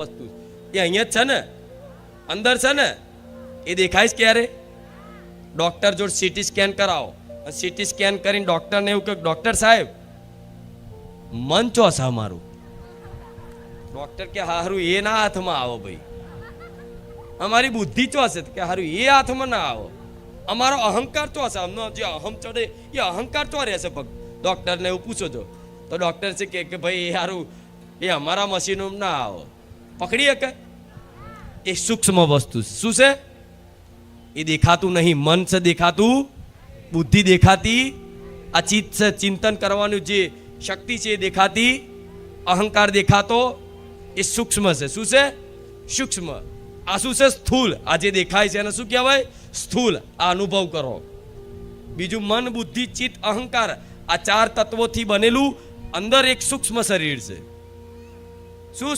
વસ્તુ એ અહીંયા જ છે ને, અંદર છે ને. એ દેખાય છે ક્યારે? ડોક્ટર જોડે સીટી સ્કેન કરાવો, સીટી સ્કેન કરીને ડોક્ટરને એવું કે ડોક્ટર સાહેબ મન ચો છે અમારું. ડોક્ટર કે હારું એ ના હાથમાં આવો ભાઈ, અમારી બુદ્ધિ ચો છે કે હારું એ હાથમાં ના આવો, અમારો અહંકાર ચો છે, અમનો જે અહમ ચડે એ અહંકાર ચો રહેશે. ડોક્ટરને એવું પૂછો છો તો ડોક્ટર છે કે ભાઈ એ હારું એ અમારા મશીનો ના આવો. પકડી શકે? એ સૂક્ષ્મ વસ્તુ શું છે? એ દેખાતું નહીં. મન છે દેખાતું, બુદ્ધિ દેખાતી, આ ચિત્ત છે ચિંતન કરવાનું જે શક્તિ છે એ દેખાતી, અહંકાર દેખાતો, એ સૂક્ષ્મ છે. શું છે? સૂક્ષ્મ. આ શું છે? સ્થૂલ. આ જે દેખાય છે એને શું કહેવાય? સ્થૂલ. આ અનુભવ કરો. બીજું મન, બુદ્ધિ, ચિત્ત, અહંકાર, આ ચાર તત્વોથી બનેલું અંદર એક સૂક્ષ્મ શરીર છે. શું?